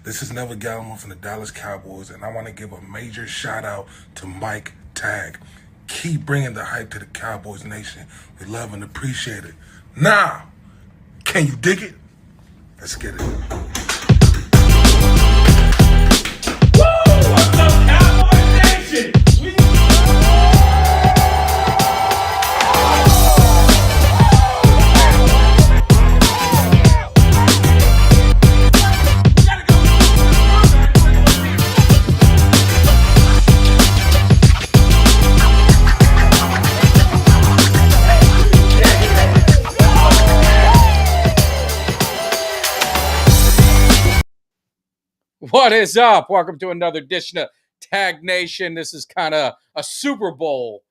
This is Never Gallimore from the Dallas Cowboys, and I want to give a major shout out to Mike Tag. Keep bringing the hype to the Cowboys Nation. We love and appreciate it. Now, can you dig it? Let's get it. What's up, Cowboys Nation? What is up? Welcome to another edition of Tag Nation. This is kind of a Super Bowl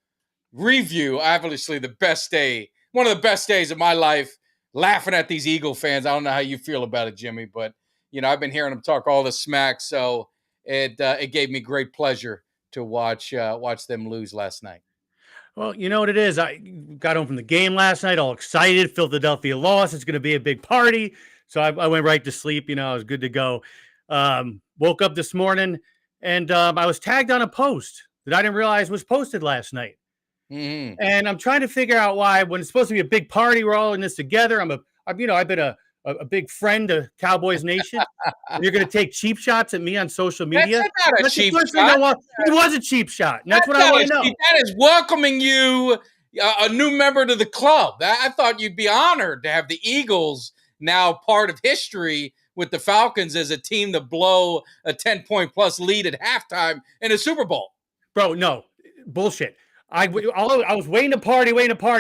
review. Obviously, the best day, one of the best days of my life, laughing at these Eagle fans. I don't know how you feel about it, Jimmy, but, I've been hearing them talk all the smack, so it gave me great pleasure to watch them lose last night. Well, you know what it is. I got home from the game last night, all excited. Philadelphia lost. It's going to be a big party. So I went right to sleep. I was good to go. Woke up this morning and I was tagged on a post that I didn't realize was posted last night. Mm-hmm. And I'm trying to figure out why, when it's supposed to be a big party, we're all in this together. I've been a big friend of Cowboys Nation. You're going to take cheap shots at me on social media. That's not a cheap shot. It was a cheap shot. And that's what I want to know. That is welcoming you, a new member to the club. I thought you'd be honored to have the Eagles now part of history with the Falcons as a team to blow a 10-point plus lead at halftime in a Super Bowl. Bro, no. Bullshit. I was waiting to party.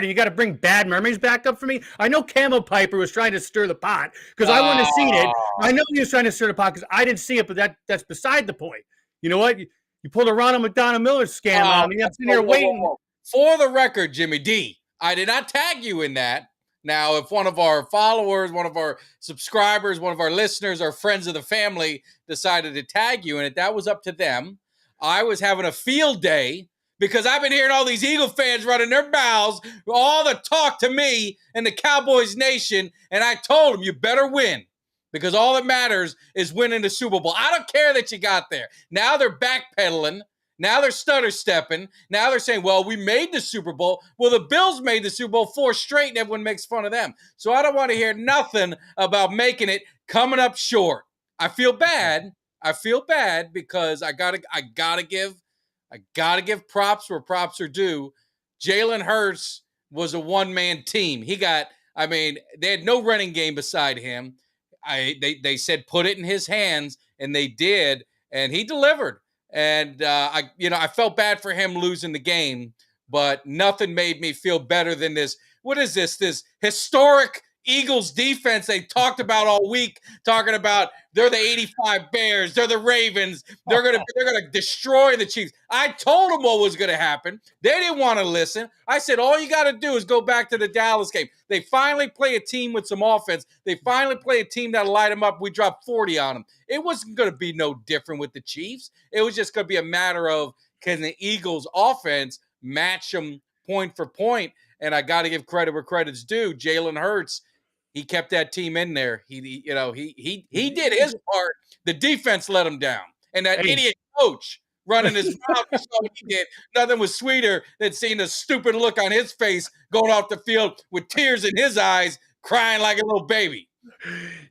You got to bring bad memories back up for me. I know Camel Piper was trying to stir the pot because I wouldn't have seen it. I know he was trying to stir the pot because I didn't see it, but that's beside the point. You know what? You pulled a Ronald McDonald Miller scam on me. I'm sitting here waiting. For the record, Jimmy D, I did not tag you in that. Now, if one of our followers, one of our subscribers, one of our listeners, or friends of the family decided to tag you in it, that was up to them. I was having a field day because I've been hearing all these Eagle fans running their mouths, all the talk to me and the Cowboys Nation, and I told them, you better win because all that matters is winning the Super Bowl. I don't care that you got there. Now they're backpedaling. Now they're stutter stepping. Now they're saying, well, we made the Super Bowl. Well, the Bills made the Super Bowl 4 straight and everyone makes fun of them. So I don't want to hear nothing about making it coming up short. I feel bad. Because I gotta give props where props are due. Jalen Hurts was a one-man team. They had no running game beside him. They said put it in his hands, and they did, and he delivered. And I felt bad for him losing the game, but nothing made me feel better than this. What is this? This historic Eagles defense they talked about all week, talking about they're the 85 Bears, they're the Ravens, they're gonna destroy the Chiefs. I told them what was gonna happen. They didn't want to listen. I said, all you got to do is go back to the Dallas game. They finally play a team with some offense. They finally play a team that'll light them up. We dropped 40 on them. It wasn't going to be no different with the Chiefs. It was just going to be a matter of, can the Eagles offense match them point for point? And I got to give credit where credit's due. Jalen Hurts, he kept that team in there. He did his part. The defense let him down. And that idiot coach running his mouth, so he did. Nothing was sweeter than seeing the stupid look on his face going off the field with tears in his eyes, crying like a little baby.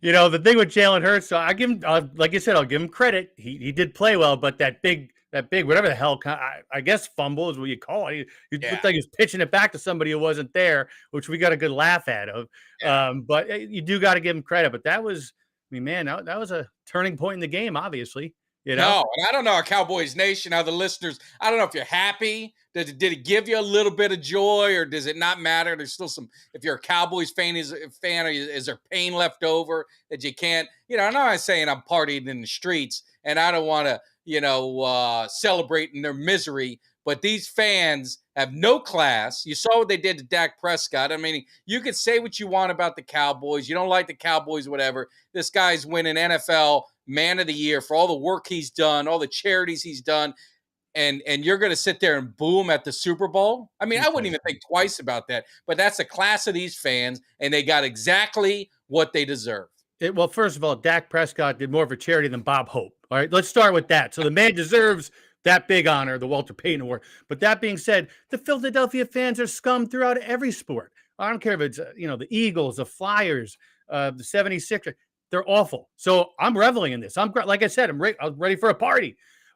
The thing with Jalen Hurts, so I give him, like you said, I'll give him credit. He did play well, but that big, whatever the hell, I guess fumble is what you call it. He looked like he was pitching it back to somebody who wasn't there, which we got a good laugh out of. Yeah. But you do got to give him credit. But that was, that was a turning point in the game, obviously. No, and I don't know, our Cowboys Nation, how the listeners, I don't know if you're happy. Did it give you a little bit of joy, or does it not matter? There's still some, if you're a Cowboys fan, is there pain left over that you can't, I'm not saying I'm partying in the streets and I don't want to, celebrate in their misery, but these fans have no class. You saw what they did to Dak Prescott. I mean, you could say what you want about the Cowboys. You don't like the Cowboys, whatever. This guy's winning NFL Man of the Year for all the work he's done, all the charities he's done. And you're going to sit there and boo him at the Super Bowl? I mean, I wouldn't even think twice about that. But that's the class of these fans, and they got exactly what they deserve. Well, first of all, Dak Prescott did more of a charity than Bob Hope. All right, let's start with that. So the man deserves that big honor, the Walter Payton Award. But that being said, the Philadelphia fans are scum throughout every sport. I don't care if it's the Eagles, the Flyers, the 76ers. They're awful. So I'm reveling in this. Like I said, I'm ready for a party.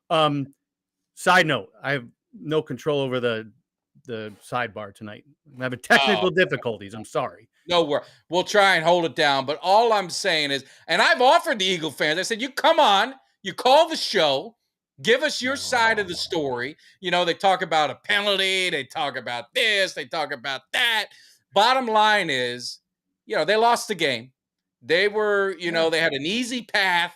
Side note, I have no control over the sidebar tonight. I'm having technical difficulties. I'm sorry. No, we'll try and hold it down. But all I'm saying is, and I've offered the Eagle fans, I said, you come on, you call the show, give us your side of the story. They talk about a penalty, they talk about this, they talk about that. Bottom line is, they lost the game. They were, they had an easy path,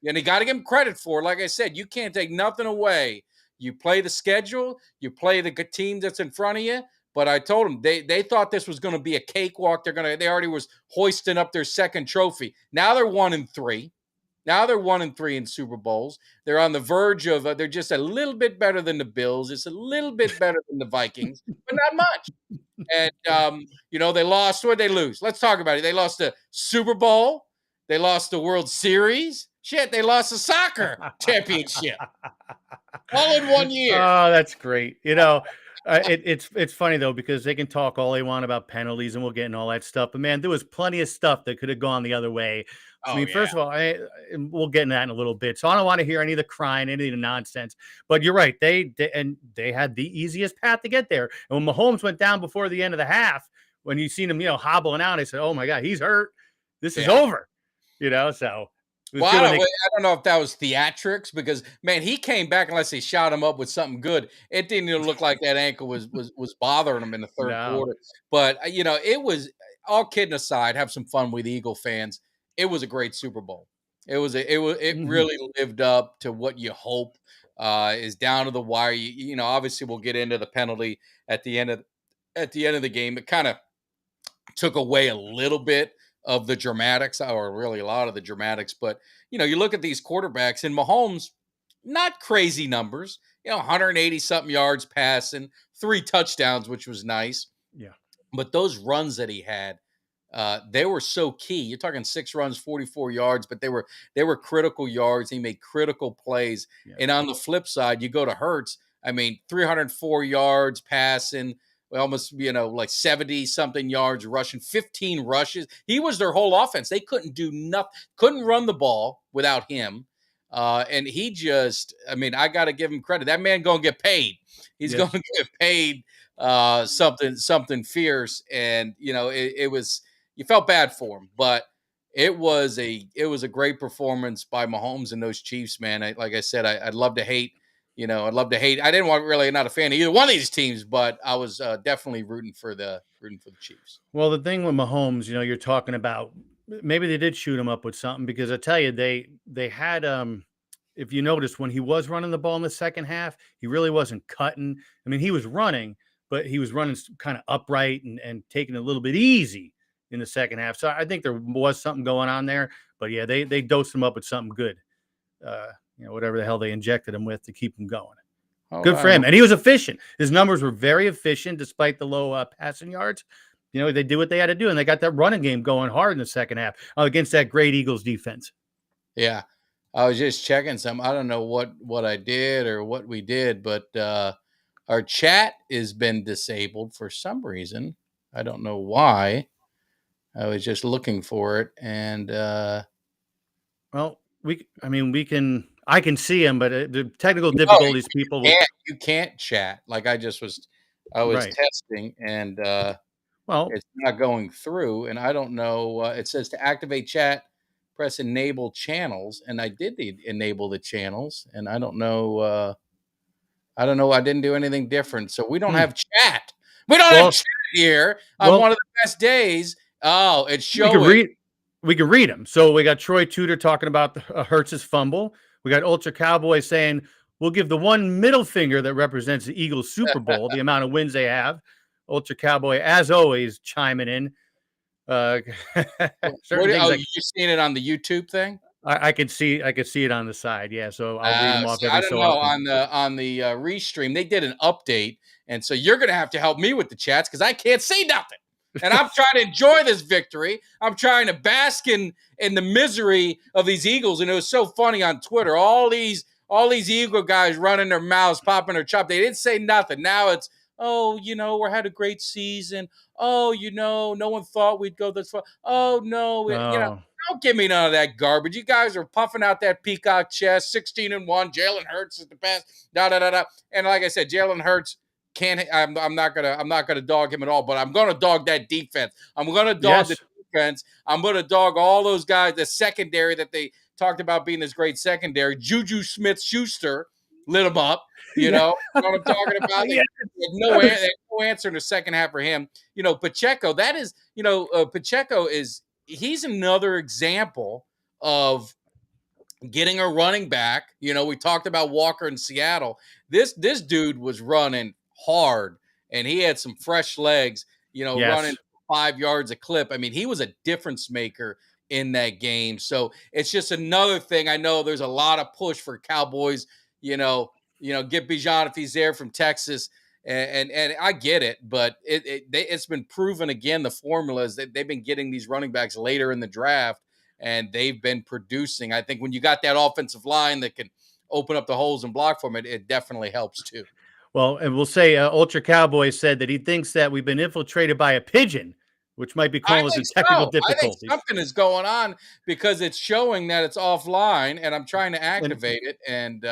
and you got to give them credit for it. Like I said, you can't take nothing away. You play the schedule, you play the team that's in front of you. But I told them they thought this was going to be a cakewalk. They already was hoisting up their second trophy. Now they're 1-3. Now they're 1-3 in Super Bowls. They're on the verge of they're just a little bit better than the Bills. It's a little bit better than the Vikings, but not much. And they lost. What did they lose? Let's talk about it. They lost the Super Bowl. They lost the World Series. Shit, they lost the soccer championship all in 1 year. Oh, that's great. It's funny though, because they can talk all they want about penalties and we'll get in all that stuff. But man, there was plenty of stuff that could have gone the other way. First of all, we'll get into that in a little bit. So I don't want to hear any of the crying, any of the nonsense. But you're right. They had the easiest path to get there. And when Mahomes went down before the end of the half, when you seen him, hobbling out, I said, "Oh my God, he's hurt. This is over." So. Well, I don't know if that was theatrics because, man, he came back unless they shot him up with something good. It didn't even look like that ankle was bothering him in the third quarter. But, it was, all kidding aside, have some fun with Eagle fans. It was a great Super Bowl. It really lived up to what you hope is down to the wire. Obviously we'll get into the penalty at the end of the game. It kind of took away a little bit of the dramatics, or really a lot of the dramatics. But, you look at these quarterbacks, and Mahomes, not crazy numbers, 180 something yards passing, 3 touchdowns, which was nice. Yeah. But those runs that he had, they were so key. You're talking 6 runs, 44 yards, but they were critical yards. He made critical plays. Yeah. And on the flip side, you go to Hurts. 304 yards passing, almost, like 70 something yards rushing, 15 rushes. He was their whole offense. They couldn't do nothing, couldn't run the ball without him. And he just, I got to give him credit. That man going to get paid. He's going to get paid something fierce. And, it was, you felt bad for him, but it was a great performance by Mahomes and those Chiefs, man. Like I said, I'd love to hate. I didn't not a fan of either one of these teams, but I was definitely rooting for the Chiefs. Well, the thing with Mahomes, you're talking about, maybe they did shoot him up with something, because I tell you, they had, if you noticed, when he was running the ball in the second half, he really wasn't cutting. He was running, but he was running kind of upright and taking it a little bit easy in the second half. So I think there was something going on there, but yeah, they dosed him up with something good. Whatever the hell they injected him with to keep him going. Good for him. And he was efficient. His numbers were very efficient despite the low passing yards. They did what they had to do, and they got that running game going hard in the second half against that great Eagles defense. Yeah. I was just checking some. I don't know what I did or what we did, but our chat has been disabled for some reason. I don't know why. I was just looking for it, and I can see him, but the technical difficulties, you can't chat. Like I was right. Testing, and it's not going through. And I don't know. It says to activate chat, press enable channels, and I did enable the channels, and I don't know. I didn't do anything different, so we don't have chat. We don't have chat here on one of the best days. Oh, it's showing. We can read them. So we got Troy Tudor talking about Hurts' fumble. We got Ultra Cowboy saying, we'll give the one middle finger that represents the Eagles Super Bowl, the amount of wins they have. Ultra Cowboy, as always, chiming in. You seen it on the YouTube thing? I could see it on the side. Yeah. So I'll read them off every so often. On the restream, they did an update. And so you're going to have to help me with the chats because I can't see nothing. And I'm trying to enjoy this victory. I'm trying to bask in the misery of these Eagles. And it was so funny on Twitter. All these Eagle guys running their mouths, popping their chop. They didn't say nothing. Now it's, oh, we had a great season. Oh, no one thought we'd go this far. Oh, no. Oh. Don't give me none of that garbage. You guys are puffing out that peacock chest, 16-1. Jalen Hurts is the best. Da da da da. And like I said, Jalen Hurts can't. I'm not gonna dog him at all. But I'm gonna dog that defense. I'm gonna dog the defense. I'm gonna dog all those guys. The secondary that they talked about being this great secondary. Juju Smith-Schuster lit him up. You know what I'm talking about? Yeah. No answer in the second half for him. Pacheco. That is. Pacheco is. He's another example of getting a running back. We talked about Walker in Seattle. This dude was running hard, and he had some fresh legs, running 5 yards a clip. I mean, he was a difference maker in that game. So it's just another thing. I know there's a lot of push for Cowboys, get Bijan if he's there from Texas. And I get it, but it's been proven again, the formula is that they've been getting these running backs later in the draft, and they've been producing. I think when you got that offensive line that can open up the holes and block for them, it definitely helps too. Well, and we'll say Ultra Cowboy said that he thinks that we've been infiltrated by a pigeon, which might be causing some technical difficulties. I think something is going on because it's showing that it's offline, and I'm trying to activate it, and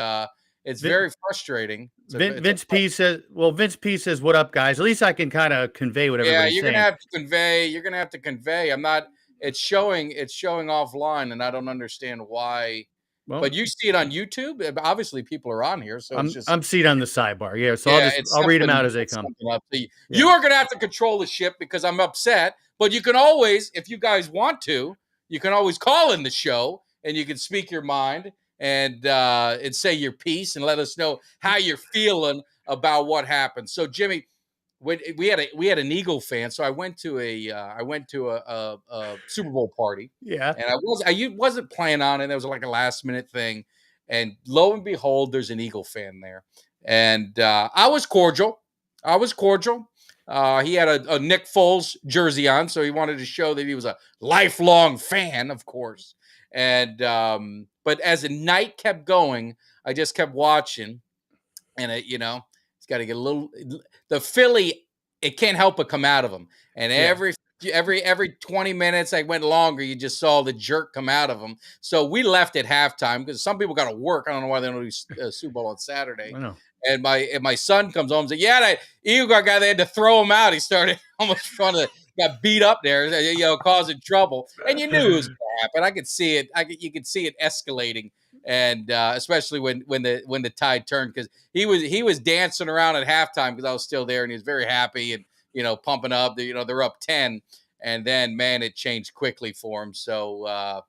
it's very frustrating. Vince P says, "What up, guys?" At least I can kind of convey what everybody's saying. You're gonna have to convey. I'm not. It's showing offline, and I don't understand why. Well, but you see it on YouTube. Obviously, people are on here, so I'm seeing it on the sidebar. Yeah, so I'll read them out as they come. You are gonna have to control the ship because I'm upset. But you can always, if you guys want to, you can always call in the show and you can speak your mind and say your piece and let us know how you're feeling about what happened. So, Jimmy, we had an Eagle fan, so I went to a Super Bowl party. Yeah, and I wasn't planning on it. It was like a last minute thing, and lo and behold, there's an Eagle fan there, and I was cordial. He had a Nick Foles jersey on, so he wanted to show that he was a lifelong fan, of course. And but as the night kept going, I just kept watching, and it's got to get a little. The Philly, it can't help but come out of him. And every 20 minutes, I went longer, you just saw the jerk come out of him. So we left at halftime because some people got to work. I don't know why they don't do Super Bowl on Saturday. I know. And my son comes home and says, "Yeah, that Eagle guy, they had to throw him out. He started almost trying to got beat up there, causing trouble." And you knew it was going to happen. I could see it. You could see it escalating, and especially when the tide turned, because he was dancing around at halftime because I was still there, and he was very happy and pumping up. They're up 10, and then man, it changed quickly for him. So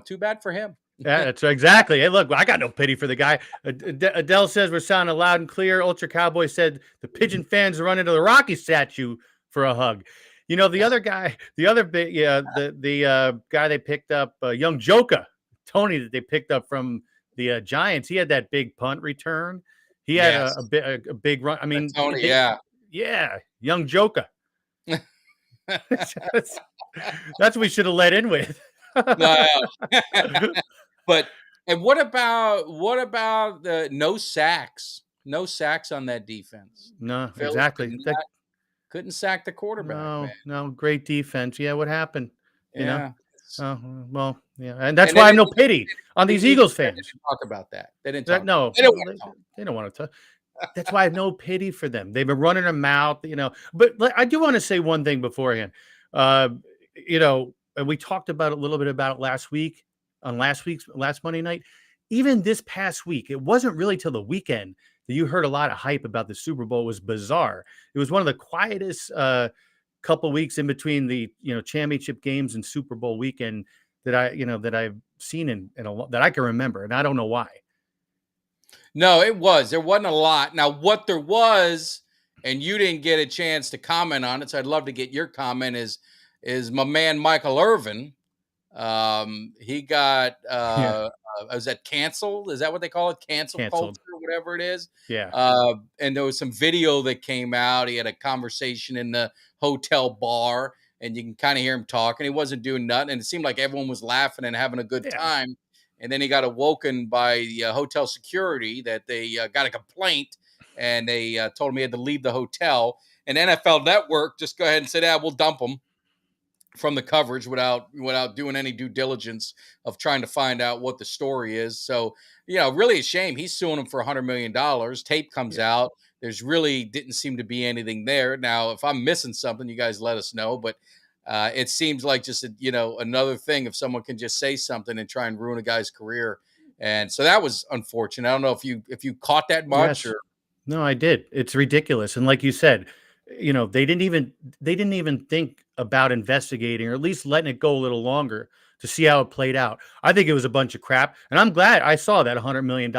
too bad for him. Yeah, that's exactly. Hey, look, I got no pity for the guy. Adele says we're sounding loud and clear. Ultra Cowboy said the Pigeon fans run into the Rocky statue for a hug. The other guy, the guy they picked up, young Joka, Tony, that they picked up from the Giants. He had that big punt return. He had a big run. I mean, Tony, young Joka. That's what we should have let in with. But and what about the no sacks? No sacks on that defense. No, exactly. Couldn't sack the quarterback. No, great defense. Yeah, what happened? Yeah. Well, yeah, and that's why I have no pity on these Eagles fans. They didn't talk about that. They didn't talk. No, they don't want to talk. That's why I have no pity for them. They've been running their mouth, But I do want to say one thing beforehand. And we talked about a little bit about it last Monday night. Even this past week, it wasn't really till the weekend that you heard a lot of hype about the Super Bowl. It was bizarre. It was one of the quietest couple weeks in between the championship games and Super Bowl weekend that I've seen in that I can remember, and I don't know why. No, there wasn't a lot. Now, what there was, and you didn't get a chance to comment on it, so I'd love to get your comment, is my man Michael Irvin. He got was that canceled? Is that what they call it? Canceled culture, whatever it is. Yeah. And there was some video that came out. He had a conversation in the hotel bar, and you can kind of hear him talking. He wasn't doing nothing, and it seemed like everyone was laughing and having a good Yeah. time. And then he got awoken by the hotel security that they got a complaint, and they told him he had to leave the hotel. And NFL Network just go ahead and said, we'll dump him from the coverage without doing any due diligence of trying to find out what the story is. So, really a shame. He's suing him for $100 million. Tape comes out. There's really didn't seem to be anything there. Now, if I'm missing something, you guys let us know. But it seems like just another thing if someone can just say something and try and ruin a guy's career. And so that was unfortunate. I don't know if you caught that much. Yes. No, I did. It's ridiculous. And like you said, they didn't even think about investigating or at least letting it go a little longer to see how it played out. I think it was a bunch of crap, and I'm glad I saw that $100 million.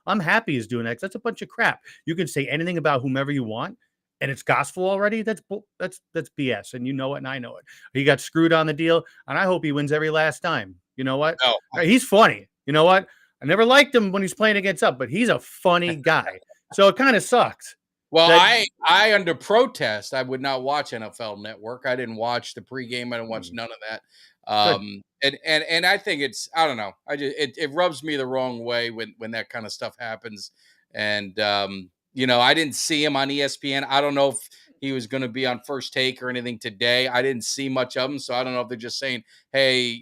I'm happy he's doing that 'cause that's a bunch of crap. You can say anything about whomever you want, and it's gospel already. That's BS, and you know it, and I know it. He got screwed on the deal, and I hope he wins every last time. You know what? Oh. He's funny. You know what? I never liked him when he's playing against us, but he's a funny guy. So it kind of sucks. Well, I under protest, I would not watch NFL Network. I didn't watch the pregame. I didn't watch none of that. And I think I don't know. It rubs me the wrong way when that kind of stuff happens. And I didn't see him on ESPN. I don't know if he was going to be on First Take or anything today. I didn't see much of him, so I don't know if they're just saying, "Hey,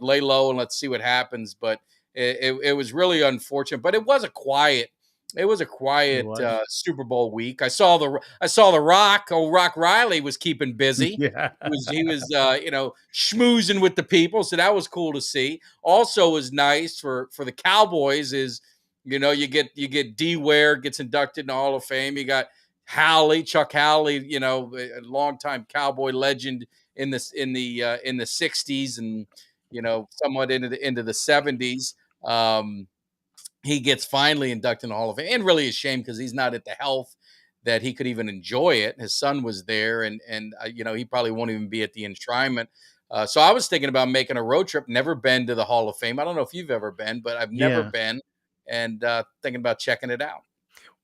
lay low and let's see what happens." But it was really unfortunate. But it was a quiet. It was a quiet Super Bowl week. I saw the Rock. Oh, Rock Riley was keeping busy. Yeah. He was schmoozing with the people, so that was cool to see. Also, was nice for the Cowboys is you get D Ware gets inducted in the Hall of Fame. You got Chuck Howley, a longtime Cowboy legend in the 60s and somewhat into the 70s. He gets finally inducted in the Hall of Fame, and really a shame because he's not at the health that he could even enjoy it. His son was there, and he probably won't even be at the enshrinement. So I was thinking about making a road trip. Never been to the Hall of Fame. I don't know if you've ever been, but I've never been, and thinking about checking it out.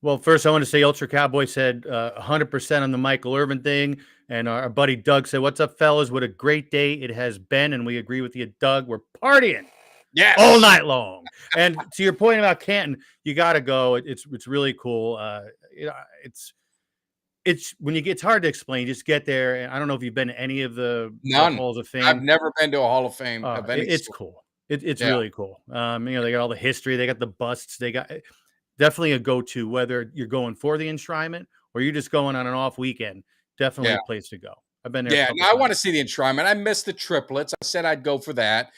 Well, first I want to say Ultra Cowboy said 100% on the Michael Irvin thing, and our buddy Doug said, "What's up, fellas? What a great day it has been," and we agree with you, Doug. We're partying. Yes. All night long. And to your point about Canton, you got to go. It's really cool. It's when it's hard to explain. Just get there. And I don't know if you've been to any of the Halls of Fame. I've never been to a Hall of Fame event. It's cool. It's really cool. They got all the history. They got the busts. They got definitely a go-to, whether you're going for the enshrinement or you're just going on an off weekend. Definitely a place to go. I've been there. Yeah, I want to see the enshrinement. I missed the triplets. I said I'd go for that.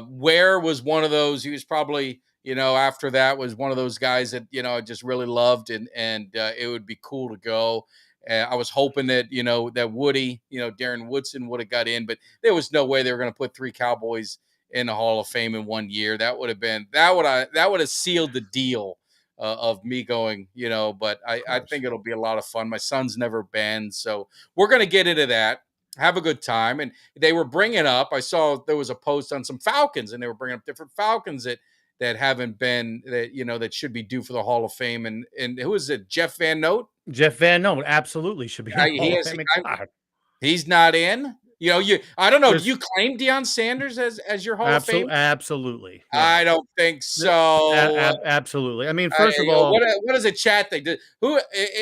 Ware was one of those. He was probably, after that was one of those guys that, I just really loved and it would be cool to go. I was hoping that, that Woody, Darren Woodson would have got in, but there was no way they were going to put 3 Cowboys in the Hall of Fame in 1 year. That would have sealed the deal of me going, but I think it'll be a lot of fun. My son's never been, so we're going to get into that. Have a good time. And they were bringing up, I saw there was a post on some Falcons, and they were bringing up different Falcons that haven't been, that should be due for the Hall of Fame. And who is it? Jeff Van Note? Jeff Van Note absolutely should be in the Hall of Fame. He's not in. I don't know. Do you claim Deion Sanders as your Hall of Fame? Absolutely. Yeah. I don't think so. Absolutely. I mean, first of all, what does a chat think? Who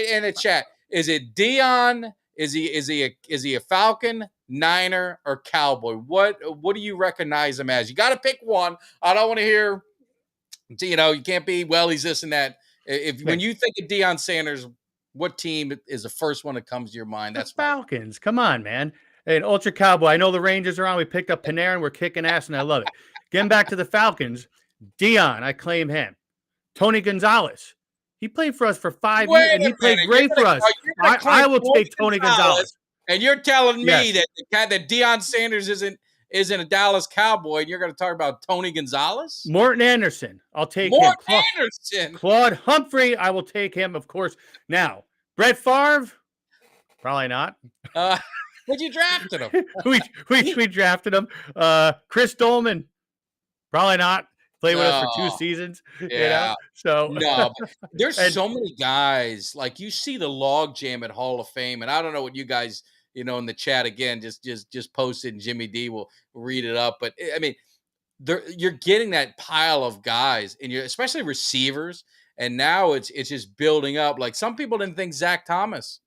in the chat is it? Deion? Is he a Falcon, Niner, or Cowboy? What do you recognize him as? You got to pick one. I don't want to hear. You can't be. Well, he's this and that. When you think of Deion Sanders, what team is the first one that comes to your mind? That's Falcons. Come on, man. And Ultra Cowboy. I know the Rangers are on. We picked up Panarin. We're kicking ass, and I love it. Getting back to the Falcons, Deion. I claim him. Tony Gonzalez. He played for us for 5 years, and he played great for us. I will take Tony Gonzalez. And you're telling me that Deion Sanders isn't a Dallas Cowboy, and you're going to talk about Tony Gonzalez? Morton Anderson. I'll take him. Morton Anderson. Claude Humphrey. I will take him, of course. Now, Brett Favre. Probably not. But you drafted him. we drafted him. Chris Dolman. Probably not. play with us for 2 No, seasons, yeah. So No, but there's and so many guys, like, you see the log jam at Hall of Fame, and I don't know what you guys, in the chat again, just post it, and Jimmy D will read it up, but, I mean, you're getting that pile of guys, and you're especially receivers, and now it's just building up. Like, some people didn't think Zach Thomas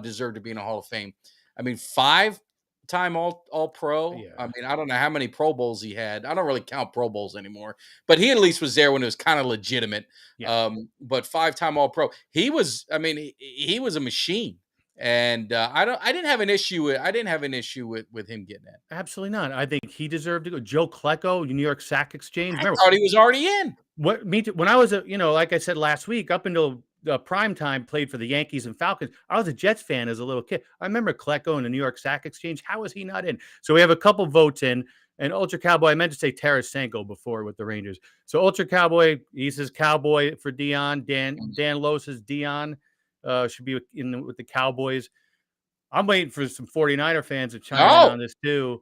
deserved to be in a Hall of Fame. I mean, 5-time all pro. I yeah. mean, I don't know how many Pro Bowls he had. I don't really count Pro Bowls anymore, but he at least was there when it was kind of legitimate. Yeah. But 5-time all pro. He was. I mean, he was a machine. And I didn't have an issue with him getting that. Absolutely not. I think he deserved to go. Joe Klecko, New York Sack Exchange. I Remember thought he was already in. what me too, when I was like I said last week, up until prime time, played for the Yankees and Falcons. I was a Jets fan as a little kid. I remember Klecko and the New York Sack Exchange. How was he not in? So we have a couple votes in. And Ultra Cowboy, I meant to say Tarasenko before with the Rangers. So Ultra Cowboy, he says Cowboy for Dion. Dan Lowe says Dion should be with the Cowboys. I'm waiting for some 49er fans to chime in on this too.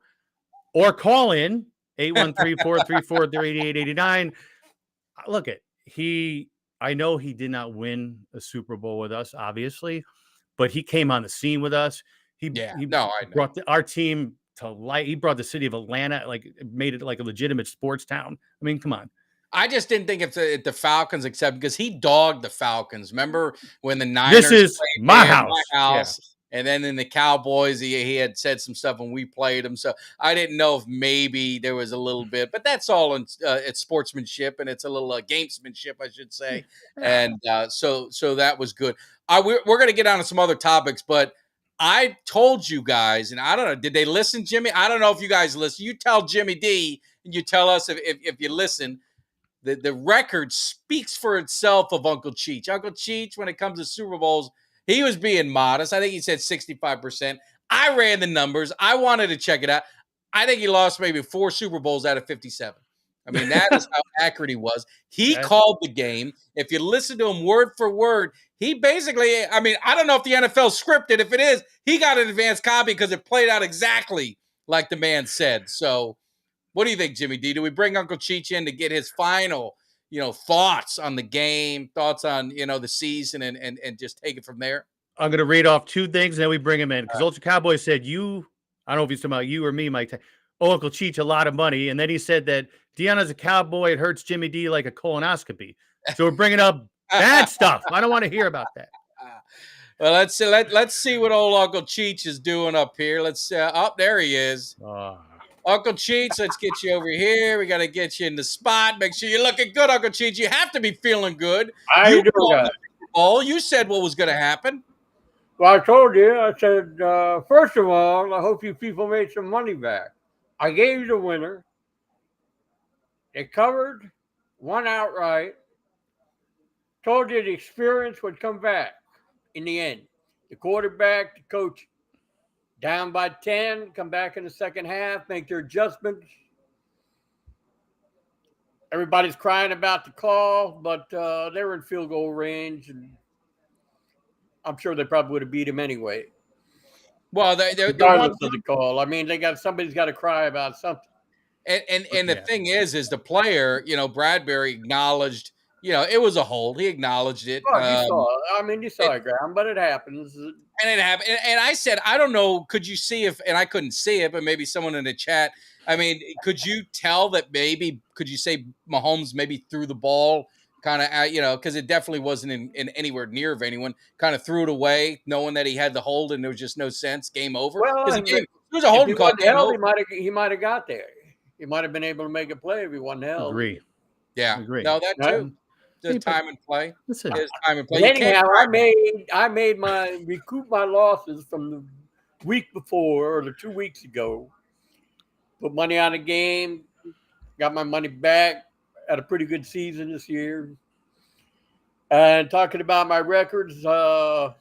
Or call in 813-434-3889. Look I know he did not win a Super Bowl with us, obviously, but he came on the scene with us. He brought our team to light. He brought the city of Atlanta, made it like a legitimate sports town. I mean, come on. I just didn't think if the Falcons accept, because he dogged the Falcons. Remember when the Niners this is my house. Yeah. And then in the Cowboys, he had said some stuff when we played him. So I didn't know if maybe there was a little bit, but that's all it's sportsmanship, and it's a little gamesmanship, I should say. And so that was good. We're going to get on to some other topics, but I told you guys, and I don't know, did they listen, Jimmy? I don't know if you guys listen. You tell Jimmy D, and you tell us if you listen. The record speaks for itself of Uncle Cheech. Uncle Cheech, when it comes to Super Bowls, he was being modest. I think he said 65%. I ran the numbers. I wanted to check it out. I think he lost maybe 4 Super Bowls out of 57. I mean, that is how accurate he was. He called the game. If you listen to him word for word, he basically, I mean, I don't know if the NFL scripted. If it is, he got an advanced copy because it played out exactly like the man said. So what do you think, Jimmy D? Do we bring Uncle Cheech in to get his final, thoughts on the game, thoughts on, the season, and just take it from there? I'm going to read off 2 things, and then we bring him in. Because Ultra Cowboy said, I don't know if he's talking about you or me, Mike. Oh, Uncle Cheech, a lot of money. And then he said that Dion is a Cowboy. It hurts Jimmy D like a colonoscopy. So we're bringing up bad stuff. I don't want to hear about that. Well, let's see what old Uncle Cheech is doing up here. There he is. Uncle Cheech, let's get you over here. We got to get you in the spot. Make sure you're looking good, Uncle Cheech. You have to be feeling good. You said what was going to happen. Well, I told you. I said, first of all, I hope you people made some money back. I gave you the winner. They covered, won outright. Told you the experience would come back in the end. The quarterback, the coach, down by 10, come back in the second half, make their adjustments. Everybody's crying about the call, but they were in field goal range, and I'm sure they probably would have beat him anyway. Well, regardless of the call. I mean, somebody's got to cry about something. And the thing is the player, Bradbury acknowledged, it was a hold. He acknowledged it. Well, you saw it, Graham, but it happens. And it happened. And I said, I don't know, could you see and I couldn't see it, but maybe someone in the chat, I mean, could you tell that could you say Mahomes maybe threw the ball kind of, because it definitely wasn't in anywhere near of anyone, kind of threw it away, knowing that he had the hold and there was just no sense, game over? Well, it was a holding call. He might have got there. He might have been able to make a play if he wasn't held. Agree. Yeah. Agree. No, that too. Just time and play. Listen. Time and play. Anyhow, I recouped my losses from the week before or the 2 weeks ago. Put money on the game, got my money back. Had a pretty good season this year. And talking about my records, I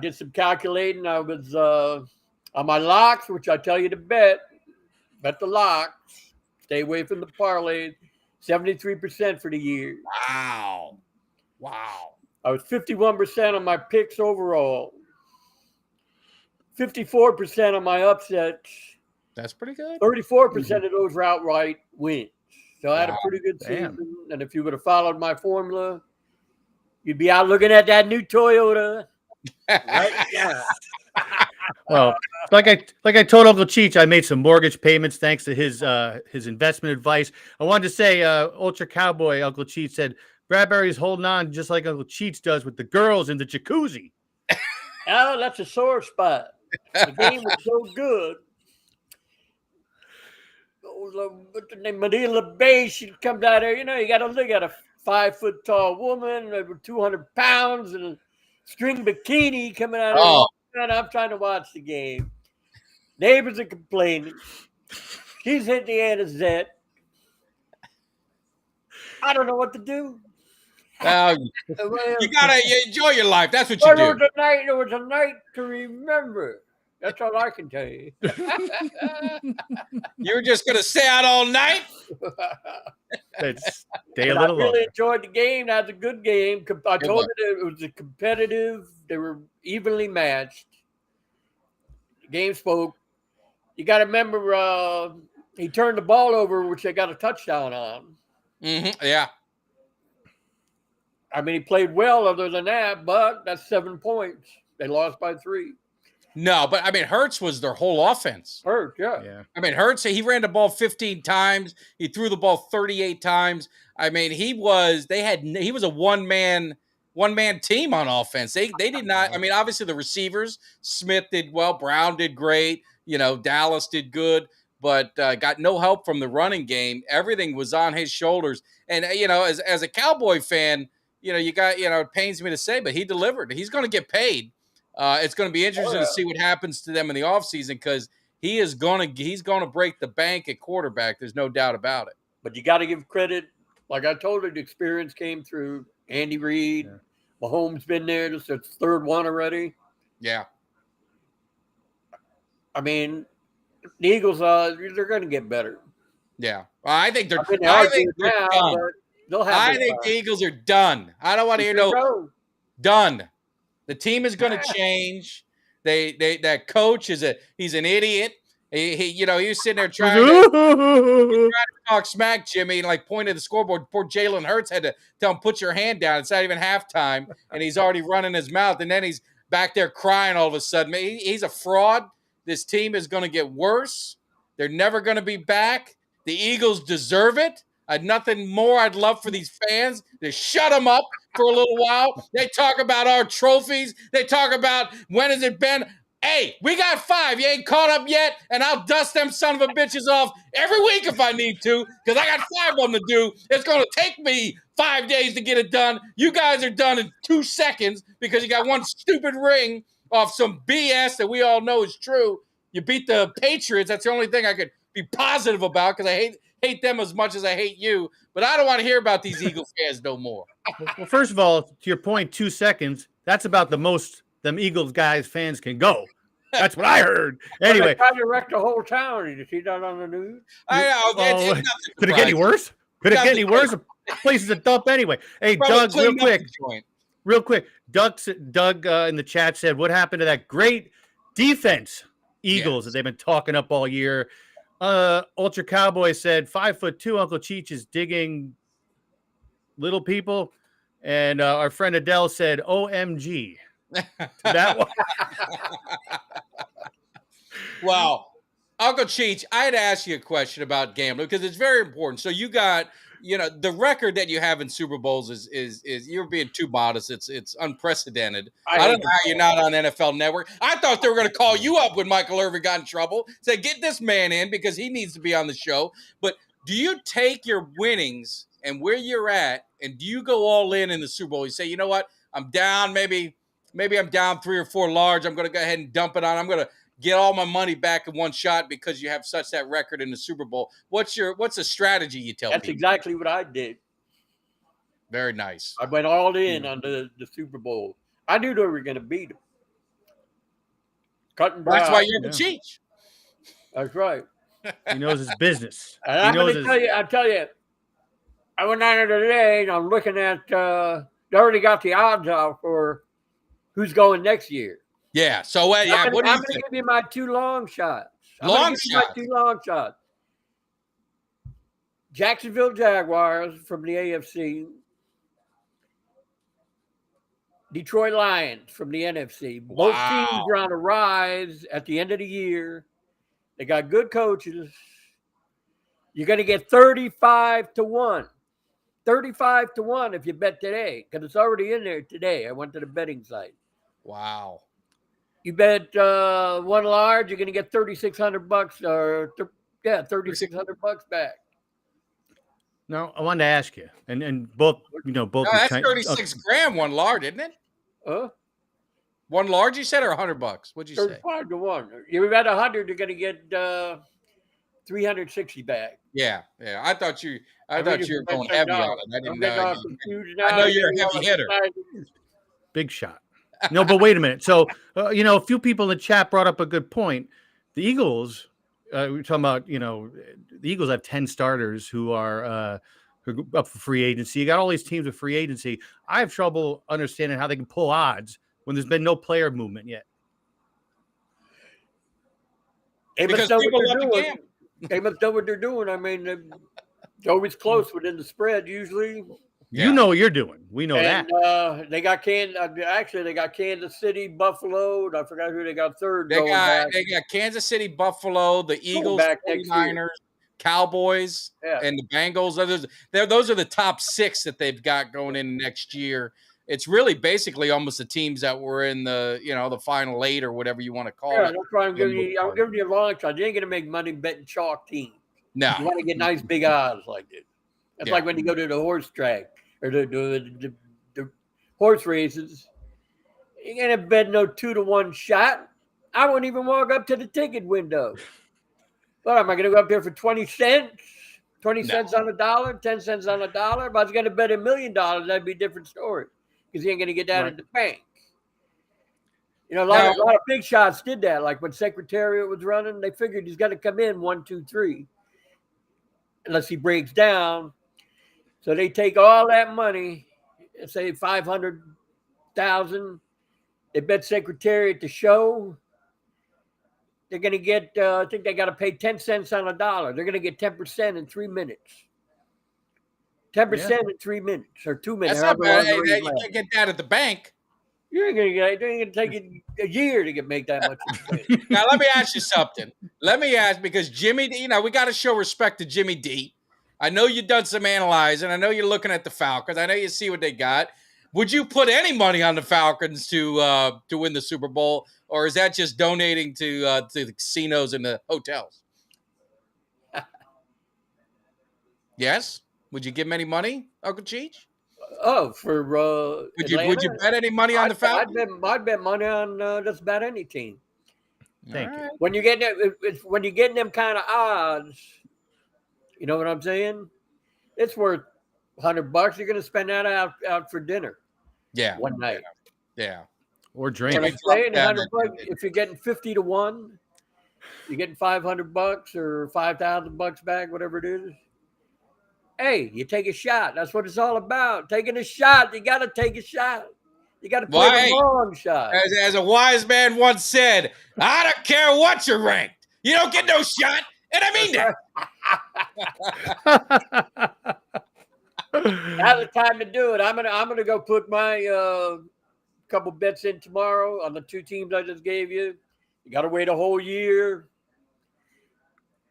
did some calculating. I was on my locks, which I tell you to bet the locks. Stay away from the parlays. 73% for the year. Wow. I was 51% on my picks overall. 54% on my upsets. That's pretty good. 34% of those were outright wins. So I had a Wow. pretty good Damn. season. And if you would have followed my formula, you'd be out looking at that new Toyota. Right? Yeah. Well, like I told Uncle Cheech, I made some mortgage payments thanks to his investment advice. I wanted to say, Ultra Cowboy Uncle Cheech said Bradbury's holding on just like Uncle Cheech does with the girls in the jacuzzi. Oh, that's a sore spot. The game was so good. What's her name? Manila Bay. She comes out there. You know, you got to look at a 5 foot tall woman over 200 pounds and a string bikini coming out Oh. there. And I'm trying to watch the game. Neighbors are complaining. She's hit the anisette. I don't know what to do. You gotta enjoy your life. That's what you do. There was a night to remember. That's all I can tell you. You're just gonna stay out all night. Stay a I little really longer. enjoyed the game. That was a good game. I told you it was a competitive. They were evenly matched. The game spoke. You got to remember, he turned the ball over, which they got a touchdown on. Mm-hmm. Yeah. I mean, he played well other than that, but that's 7 points. They lost by 3. No, but I mean, Hurts was their whole offense. Hurt, yeah. I mean, Hurts, he ran the ball 15 times. He threw the ball 38 times. I mean, he was a one-man team on offense. They did not, I mean, obviously the receivers, Smith did well, Brown did great, Dallas did good, but got no help from the running game. Everything was on his shoulders. And, as a Cowboy fan, it pains me to say, but he delivered. He's going to get paid. It's going to be interesting to see what happens to them in the offseason because he's going to break the bank at quarterback. There's no doubt about it. But you got to give credit. Like I told you, the experience came through. Andy Reid, Mahomes been there. This is his third one already. Yeah. I mean, the Eagles, they're going to get better. Yeah. I think they're done. I think the Eagles are done. I don't want to hear done. The team is going to change. That coach he's an idiot. He was sitting there trying to talk smack, Jimmy, and like point at the scoreboard. Poor Jalen Hurts had to tell him, put your hand down. It's not even halftime, and he's already running his mouth. And then he's back there crying all of a sudden. He's a fraud. This team is going to get worse. They're never going to be back. The Eagles deserve it. Nothing more I'd love for these fans to shut them up for a little while. They talk about our trophies. They talk about when has it been. Hey, we got 5. You ain't caught up yet, and I'll dust them son of a bitches off every week if I need to because I got 5 of them to do. It's going to take me 5 days to get it done. You guys are done in 2 seconds because you got one stupid ring off some BS that we all know is true. You beat the Patriots. That's the only thing I could be positive about because I hate them as much as I hate you. But I don't want to hear about these Eagle fans no more. Well, first of all, to your point, 2 seconds, that's about the most them Eagles guys fans can go. That's what I heard. Anyway. They tried to wreck the whole town. Did you see that on the news? I know. Could it get any worse? Could it get any worse? The place is a dump anyway. Hey, Doug, real quick. Doug in the chat said, what happened to that great defense Eagles that they've been talking up all year? Ultra Cowboy said 5'2" Uncle Cheech is digging little people. And our friend Adele said, OMG. That one. Wow. Uncle Cheech, I had to ask you a question about gambling because it's very important. So you got, the record that you have in Super Bowls is you're being too modest. It's unprecedented. I don't know how you're not on NFL Network. I thought they were going to call you up when Michael Irvin got in trouble. Say, get this man in because he needs to be on the show. But do you take your winnings and where you're at, and do you go all in the Super Bowl? You say, you know what? I'm down. Maybe I'm down 3 or 4 large. I'm going to go ahead and dump it on. I'm going to get all my money back in one shot because you have such that record in the Super Bowl. What's a strategy you tell That's people? exactly what I did. Very nice. I went all in on the Super Bowl. I knew they were going to beat them. That's why you're the Cheech. That's right. He knows his business. And I'm going to tell you, I went down there today and I'm looking at, they already got the odds out for who's going next year. Yeah. So, what do you I'm going to think? give you my 2 long shots. Long shots? My 2 long shots. Jacksonville Jaguars from the AFC, Detroit Lions from the NFC. Both teams Wow. are on a rise at the end of the year. They got good coaches. You're going to get 35 to 1. 35 to 1 if you bet today, because it's already in there today. I went to the betting site. Wow. You bet one large, you're going to get $3,600 or $3,600 back. Now, I wanted to ask you, and both, both. No, that's 36 grand, one large, isn't it? Huh? One large, you said, or $100? What'd you say? 35 to 1. You bet 100, you're going to get 360 back. Yeah. I thought you were going heavy on it. I didn't know. I know you're a heavy hitter. Big shot. No, but wait a minute. So, a few people in the chat brought up a good point. The Eagles, we're talking about, the Eagles have 10 starters who are up for free agency. You got all these teams with free agency. I have trouble understanding how they can pull odds when there's been no player movement yet. Because people love to gamble. They must know what they're doing. I mean, they're always close within the spread usually. Yeah. You know what you're doing. We know that. They got they got Kansas City, Buffalo. I forgot who they got third. They got Kansas City, Buffalo, the Eagles, 49ers, Cowboys, and the Bengals. Those are the top 6 that they've got going in next year. It's really basically almost the teams that were in the the final 8 or whatever you want to call it. That's why I'm giving you a long shot. You ain't gonna make money betting chalk teams. No, you want to get nice big odds like this. That's like when you go to the horse track or the horse races. You ain't gonna bet no 2-to-1 shot. I won't even walk up to the ticket window. What am I gonna go up there for 20 cents? 20 cents on a dollar, 10 cents on a dollar. If I was gonna bet $1 million, that'd be a different story. Because you ain't gonna get that at the bank. A lot of big shots did that. Like when Secretariat was running, they figured he's got to come in 1, 2, 3, unless he breaks down. So they take all that money, say $500,000. They bet Secretariat to show. They're gonna get. I think they got to pay 10 cents on a dollar. They're gonna get 10% in 3 minutes. 10% in 3 minutes or 2 minutes. That's not bad. You can't get that at the bank. You ain't gonna take it a year to make that much. Now let me ask you something. Because Jimmy D, we got to show respect to Jimmy D. I know you've done some analyzing. I know you're looking at the Falcons. I know you see what they got. Would you put any money on the Falcons to win the Super Bowl, or is that just donating to the casinos and the hotels? Yes. Would you give him any money, Uncle Cheech? Oh, for would you bet any money on the Falcons? I'd bet money on just about any team. Thank you. When you're getting them kind of odds, you know what I'm saying? It's worth $100. You're going to spend that out for dinner. Yeah, one night. Yeah, or drink. What I'm saying, $100. If you're getting 50 to 1, you're getting $500 or $5,000 back, whatever it is. Hey, you take a shot. That's what it's all about. Taking a shot. You got to take a shot. You got to play the long shot. As a wise man once said, I don't care what you're ranked. You don't get no shot. And I mean that. Now's the time to do it. I'm gonna go put my couple bets in tomorrow on the 2 teams I just gave you. You got to wait a whole year.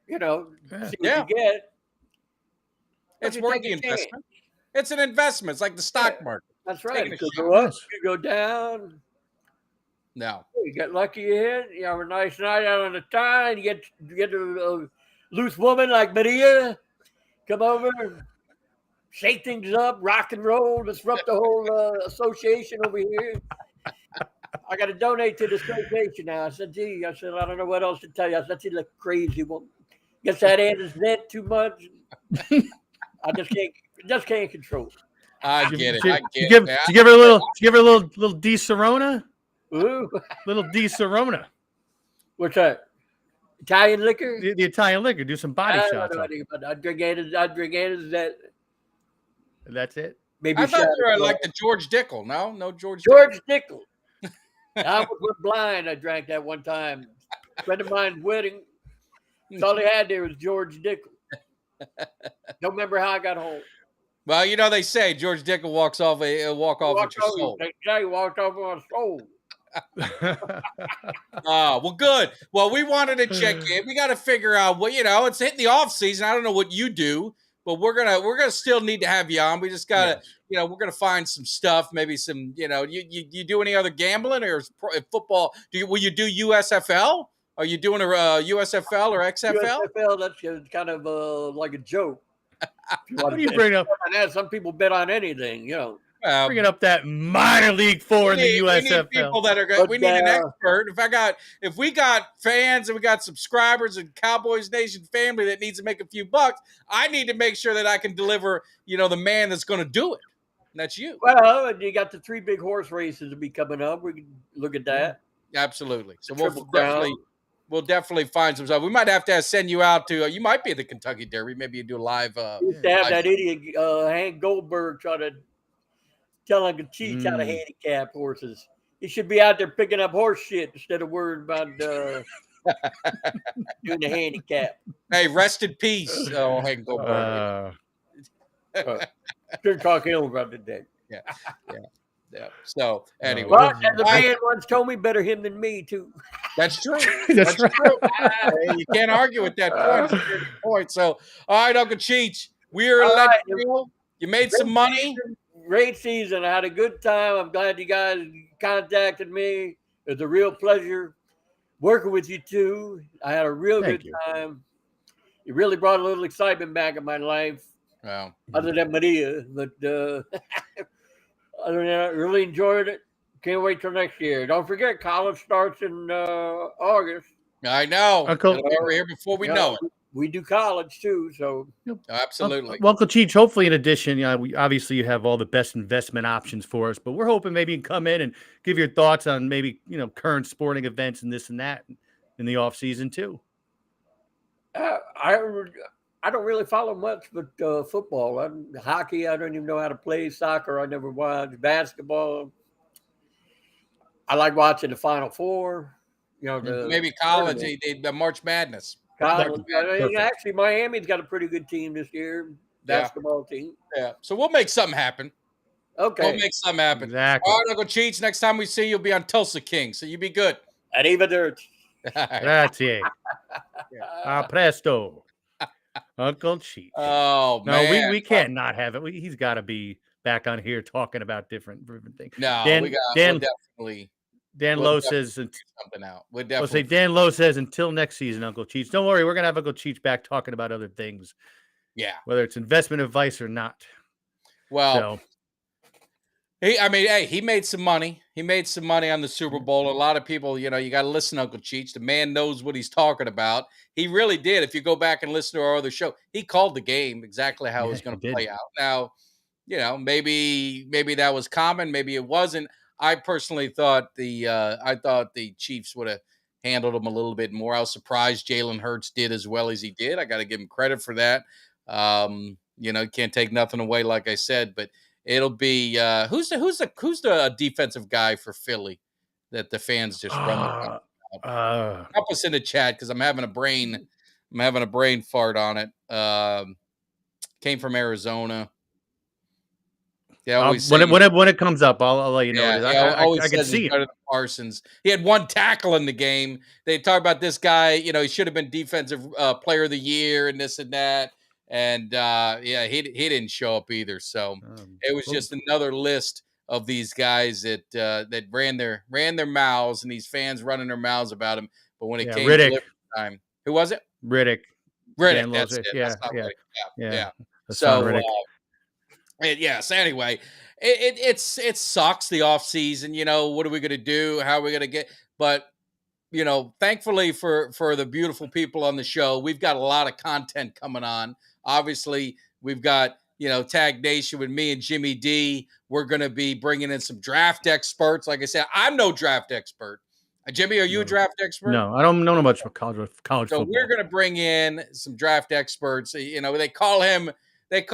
See what you get. It's worth the investment. It's an investment. It's like the stock market. That's right. You go up, you go down. No. You get lucky you hit. You have a nice night out on the time. You get a loose woman like Maria. Come over, shake things up, rock and roll, disrupt the whole association over here. I got to donate to the association now. I said, gee, I don't know what else to tell you. I said, she look crazy. Well, gets that Anders net too much. I just can't control it. I get it. You give her a little Di Serona? Ooh. Little Di Serona. What's that? Italian liquor? The Italian liquor. Do some body shots. I'd drink Anders that. That's it? Maybe I thought you were like the George Dickel. No George Dickel. I was blind. I drank that one time. A friend of mine's wedding. All he had there was George Dickel. Don't remember how I got home. Well, they say George Dickel walk off with your soul. He walked off my soul. Well, good. Well, we wanted to check in. We got to figure out what it's hitting the off season. I don't know what you do, but we're gonna still need to have you on. We just gotta, we're gonna find some stuff. Maybe some, you do any other gambling or football? Will you do USFL? Are you doing a USFL or XFL? USFL, that's kind of like a joke. What do you bring up? Some people bet on anything, Bringing up that minor league four in the USFL. We need people that are good. We need an expert. If we got fans and we got subscribers and Cowboys Nation family that needs to make a few bucks, I need to make sure that I can deliver, the man that's going to do it. And that's you. Well, you got the 3 big horse races to be coming up. We can look at that. Absolutely. So we'll definitely find some stuff. We might have to send you out to. You might be at the Kentucky Derby. Maybe you do a live. Used to have that idiot Hank Goldberg try to tell Uncle Cheech how to handicap horses. He should be out there picking up horse shit instead of worrying about doing the handicap. Hey, rest in peace, Hank Goldberg. Should talk to him about today. Yeah. So anyway, well, as the man once told me, better him than me too. That's true. That's true. You can't argue with that point. That's a good point. So, all right, Uncle Cheech, we're letting you. You made some money. Great season. I had a good time. I'm glad you guys contacted me. It was a real pleasure working with you two. I had a real good time. You really brought a little excitement back in my life. Wow. Other than Maria, but other than that, I really enjoyed it. Can't wait till next year. Don't forget, college starts in August. I know. We're here before we know it. We do college too, so absolutely. Well, Uncle Cheech, hopefully, in addition, you have all the best investment options for us, but we're hoping maybe you can come in and give your thoughts on maybe current sporting events and this and that in the off season too. I don't really follow much, but football, hockey. I don't even know how to play soccer. I never watched basketball. I like watching the Final Four. Maybe college, the March Madness. College. Actually, Miami's got a pretty good team this year, basketball team. Yeah. So we'll make something happen. Okay. We'll make something happen. Exactly. All right, Uncle Cheech, next time we see you, you'll be on Tulsa King, so you be good. Arrivederci. Grazie. A presto. Uncle Cheech. Oh, no, man. we can't not have it. He's got to be back on here talking about different things. No, we'll definitely. Dan Lowe says something out. Dan Lowe says until next season, Uncle Cheech. Don't worry, we're gonna have Uncle Cheech back talking about other things. Yeah, whether it's investment advice or not. Well, he made some money. He made some money on the Super Bowl. A lot of people, you got to listen to Uncle Cheech. The man knows what he's talking about. He really did. If you go back and listen to our other show, he called the game exactly how it was going to play out. Now, maybe that was common, maybe it wasn't. I personally thought the Chiefs would have handled him a little bit more. I was surprised Jalen Hurts did as well as he did. I got to give him credit for that. Can't take nothing away, like I said, but it'll be who's the defensive guy for Philly that the fans just run. Help us in the chat because I'm having a brain fart on it. Came from Arizona. Yeah, when it comes up, I'll let you know. I can see it. Parsons. He had one tackle in the game. They talk about this guy. He should have been defensive player of the year and this and that. And he didn't show up either. So it was just another list of these guys that ran their mouths and these fans running their mouths about him. But when it came to time, who was it? Riddick. That's it. Yeah. So. So anyway, it sucks the off season. What are we going to do? How are we going to get? But thankfully for the beautiful people on the show, we've got a lot of content coming on. Obviously, we've got Tag Nation with me and Jimmy D. We're going to be bringing in some draft experts. Like I said, I'm no draft expert. Jimmy, are you a draft expert? No, I don't know much about college football. So we're going to bring in some draft experts. They call him what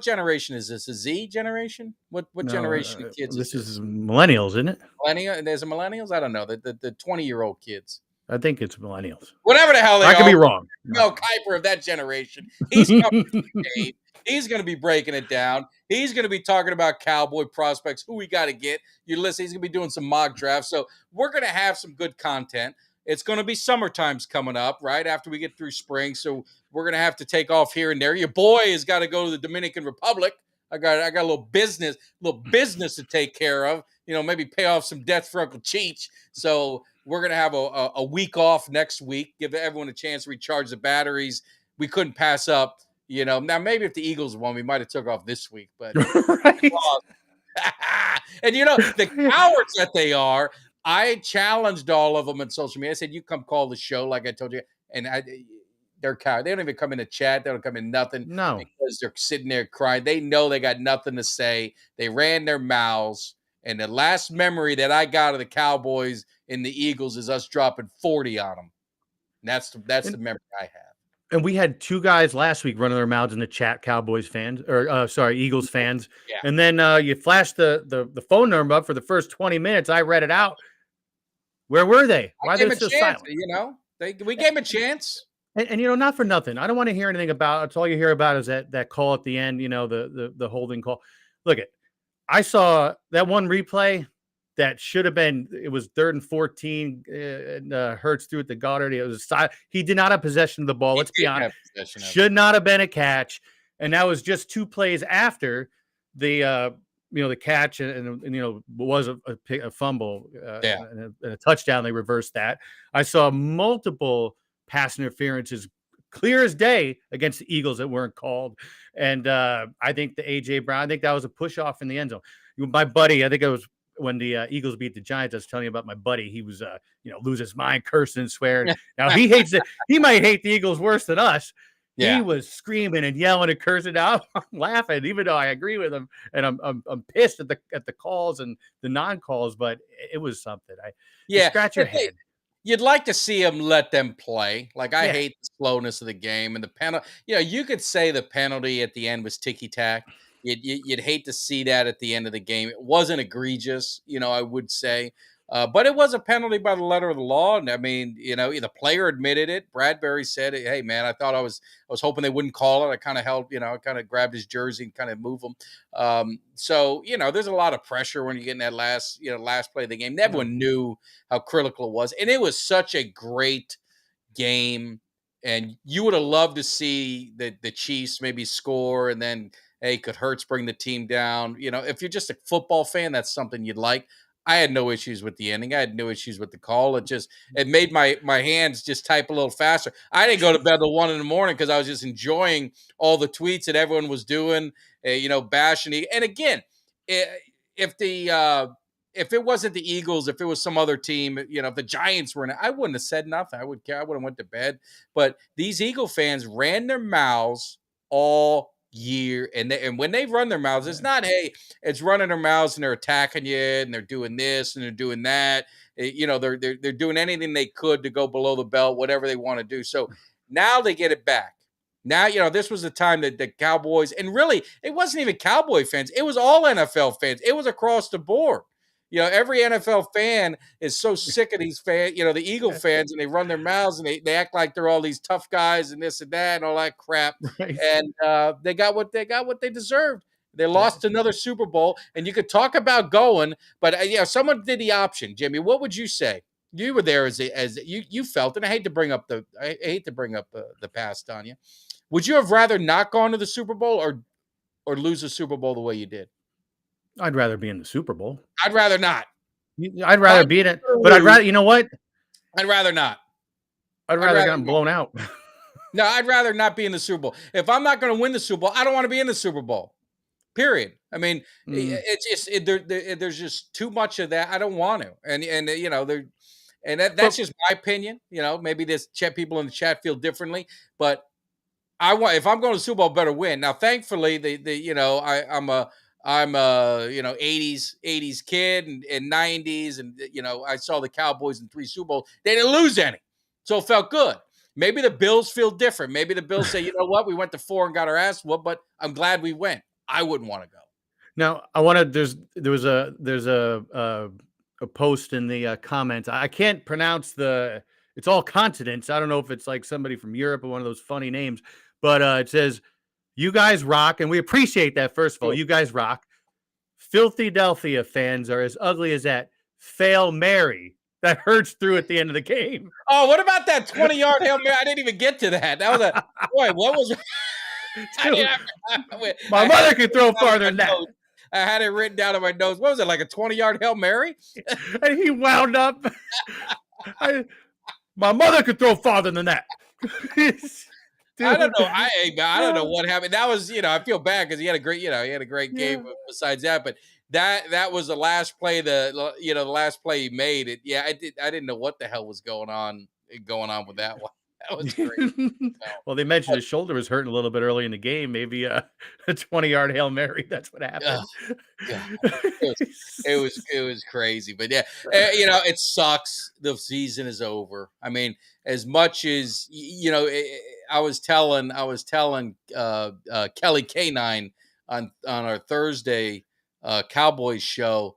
generation is this? A Z generation? What generation of kids? This is millennials, isn't it? Millennial? There's a millennials? I don't know. The 20-year-old kids. I think it's millennials. Whatever the hell they are. I could be wrong. Mel Kiper of that generation. He's coming to the game. He's going to be breaking it down. He's going to be talking about Cowboy prospects, who we got to get. You listen, he's going to be doing some mock drafts. So we're going to have some good content. It's going to be summertime's coming up right after we get through spring. So we're going to have to take off here and there. Your boy has got to go to the Dominican Republic. I got a little business to take care of. Maybe pay off some debts for Uncle Cheech. So we're going to have a week off next week, give everyone a chance to recharge the batteries. We couldn't pass up, Now, maybe if the Eagles won, we might have took off this week. But Right. and, the cowards that they are, I challenged all of them on social media. I said, you come call the show like I told you. And they're cowards. They don't even come in the chat. They don't come in nothing. No. Because they're sitting there crying. They know they got nothing to say. They ran their mouths. And the last memory that I got of the Cowboys and the Eagles is us dropping 40 on them. And that's the memory I have. And we had two guys last week running their mouths in the chat, Cowboys fans, Eagles fans. Yeah. And then you flashed the phone number up for the first 20 minutes. I read it out. Where were they? Why are they so silent? We gave them a chance. And not for nothing. I don't want to hear anything about it. It's all you hear about is that call at the end, the holding call. Look, I saw that one replay that should have been, it was 3rd and 14, and Hurts threw it to Goddard. It was he did not have possession of the ball. Let's be honest. Should not have been a catch. And that was just 2 plays after the catch and was a fumble and a touchdown. They reversed that. I saw multiple pass interferences clear as day against the Eagles that weren't called. And I think the A.J. Brown, I think that was a push off in the end zone. My buddy, I think it was when the Eagles beat the Giants, I was telling you about my buddy. He was, lose his mind, cursing and swearing. Now he hates it. He might hate the Eagles worse than us. Yeah. He was screaming and yelling and cursing. Now I'm laughing, even though I agree with him, and I'm pissed at the calls and the non-calls. But it was something. You scratch your head. You'd like to see them let them play. Like, I hate the slowness of the game and the penalty. You could say the penalty at the end was ticky-tack. You'd hate to see that at the end of the game. It wasn't egregious, I would say. But it was a penalty by the letter of the law. And I mean, the player admitted it. Bradbury said, hey, man, I thought I was hoping they wouldn't call it. I kind of held, I kind of grabbed his jersey and kind of move him. So, there's a lot of pressure when you get in that last play of the game. Everyone knew how critical it was. And it was such a great game. And you would have loved to see the Chiefs maybe score, and then, hey, could Hurts bring the team down? If you're just a football fan, that's something you'd like. I had no issues with the ending. I had no issues with the call. It made my hands just type a little faster. I didn't go to bed till 1 a.m. because I was just enjoying all the tweets that everyone was doing, bashing. And again, if it wasn't the Eagles, if it was some other team, if the Giants were in it, I wouldn't have said nothing. I would care. I would have went to bed. But these Eagle fans ran their mouths all year, and when they run their mouths, it's not, hey, it's running their mouths and they're attacking you and they're doing this and they're doing that. They're doing anything they could to go below the belt, whatever they want to do. So now they get it back. Now, this was the time that the Cowboys, and really, it wasn't even Cowboy fans. It was all NFL fans. It was across the board. Every NFL fan is so sick of these fans, the Eagle fans, and they run their mouths and they act like they're all these tough guys and this and that and all that crap. Right. And they got what they deserved. They lost another Super Bowl, and you could talk about going, but someone did the option. Jimmy, what would you say? You were there as you felt, and I hate to bring up the past on you. Would you have rather not gone to the Super Bowl or lose the Super Bowl the way you did? I'd rather be in the Super Bowl. I'd rather not. I'd rather be in it, but I'd rather, you know what? I'd rather not. I'd rather get blown out. No, I'd rather not be in the Super Bowl. If I'm not going to win the Super Bowl, I don't want to be in the Super Bowl. Period. I mean, it's just there's just too much of that. I don't want to, and that's just my opinion. Maybe people in the chat feel differently, but if I'm going to the Super Bowl, I better win. Now, thankfully, I'm a 80s kid and 90s, and I saw the Cowboys in 3 Super Bowls. They didn't lose any, so it felt good. Maybe the Bills feel different. Maybe the Bills say, you know what, we went to 4 and got our ass whooped, but I'm glad we went. I wouldn't want to go. Now, I want to. There's a post in the comments. I can't pronounce it's all consonants. I don't know if it's like somebody from Europe or one of those funny names, but it says, "You guys rock," and we appreciate that. First of all, you guys rock. Filthy Delphia fans are as ugly as that fail Mary that hurts through at the end of the game. Oh, what about that 20-yard Hail Mary? I didn't even get to that. That was a boy. What was? Dude, my mother could throw farther than that. I had it written down in my notes. What was it, like a 20-yard Hail Mary? And he wound up. My mother could throw farther than that. I don't know. I don't know what happened. That was, I feel bad because he had a great, he had a great game besides that. But that was the last play. The last play he made. I didn't know what the hell was going on with that one. That was great. Well, they mentioned his shoulder was hurting a little bit early in the game. Maybe a 20-yard Hail Mary. That's what happened. It was crazy, but it sucks. The season is over. I mean, as much as I was telling Kelly K9 on our Thursday Cowboys show.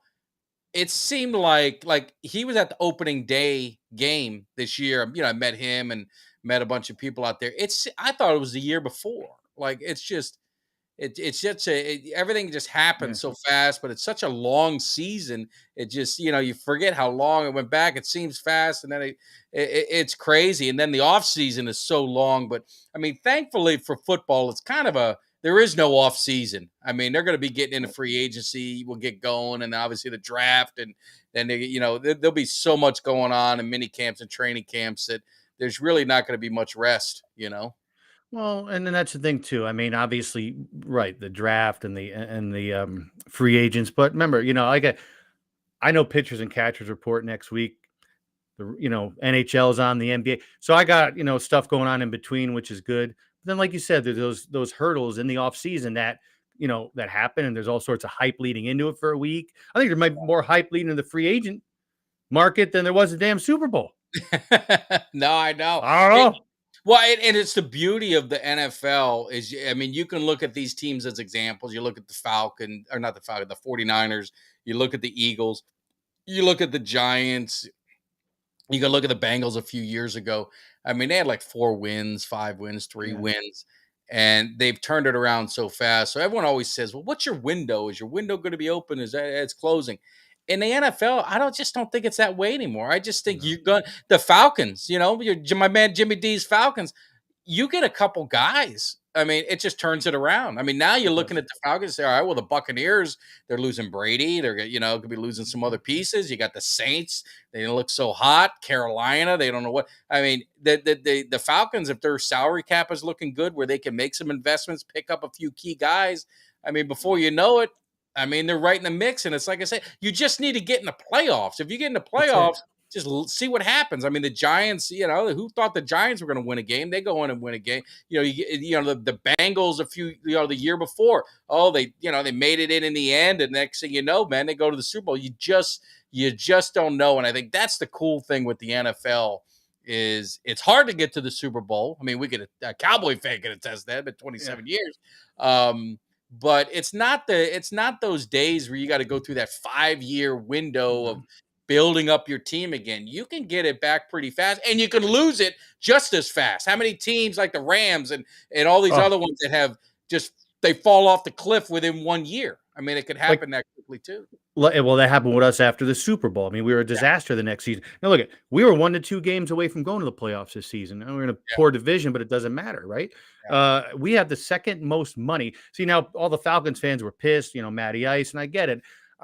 It seemed like he was at the opening day game this year. I met him and met a bunch of people out there. I thought it was the year before. Like it's just everything just happened so fast, but it's such a long season. It just, you forget how long it went back. It seems fast, and then it's crazy. And then the off season is so long. But I mean, thankfully for football, it's kind of there is no off season. I mean, they're going to be getting into free agency. We'll get going, and obviously the draft, and then there'll be so much going on in mini camps and training camps that there's really not going to be much rest. Well, and then that's the thing too. I mean, obviously, right, the draft and the free agents. But remember, I know pitchers and catchers report next week. The NHL's on, the NBA. So I got stuff going on in between, which is good. But then, like you said, there's those hurdles in the off season that that happen, and there's all sorts of hype leading into it for a week. I think there might be more hype leading to the free agent market than there was the damn Super Bowl. No, I know. I don't know. And it's the beauty of the NFL is, I mean, you can look at these teams as examples. You look at the 49ers. You look at the Eagles. You look at the Giants. You can look at the Bengals a few years ago. I mean, they had like 4 wins, 5 wins, 3 wins, and they've turned it around so fast. So everyone always says, well, what's your window? Is your window going to be open? Is that it's closing? In the NFL, I don't think it's that way anymore. I just think the Falcons, my man Jimmy D's Falcons, you get a couple guys. I mean, it just turns it around. I mean, now you're looking at the Falcons and say, all right, well, the Buccaneers, they're losing Brady. They're, could be losing some other pieces. You got the Saints. They don't look so hot. Carolina, they don't know what. I mean, the Falcons, if their salary cap is looking good where they can make some investments, pick up a few key guys, I mean, before you know it, I mean, they're right in the mix. And it's like I say, you just need to get in the playoffs. If you get in the playoffs, just see what happens. I mean, the Giants, who thought the Giants were going to win a game? They go in and win a game. The Bengals the year before, they made it in the end. And next thing you know, man, they go to the Super Bowl. You just don't know. And I think that's the cool thing with the NFL is it's hard to get to the Super Bowl. I mean, a Cowboy fan can attest that, but 27 years. But it's not those days where you got to go through that 5-year window of building up your team again. You can get it back pretty fast, and you can lose it just as fast. How many teams like the Rams and all these other ones that have they fall off the cliff within 1 year? I mean, it could happen that quickly too. Well, that happened with us after the Super Bowl. I mean, we were a disaster the next season. Now, look, we were 1 to 2 games away from going to the playoffs this season. And we're in a poor division, but it doesn't matter, right? Yeah. We have the second most money. See, now all the Falcons fans were pissed, Matty Ice, and I get it.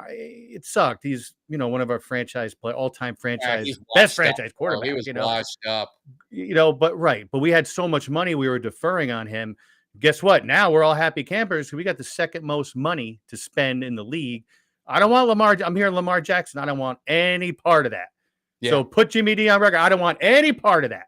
It sucked. He's, one of our all-time franchise, best franchise quarterback. He was washed up. But we had so much money, we were deferring on him. Guess what? Now we're all happy campers. We got the second most money to spend in the league. I don't want Lamar. I'm hearing Lamar Jackson. I don't want any part of that. Yeah. So put Jimmy D on record. I don't want any part of that.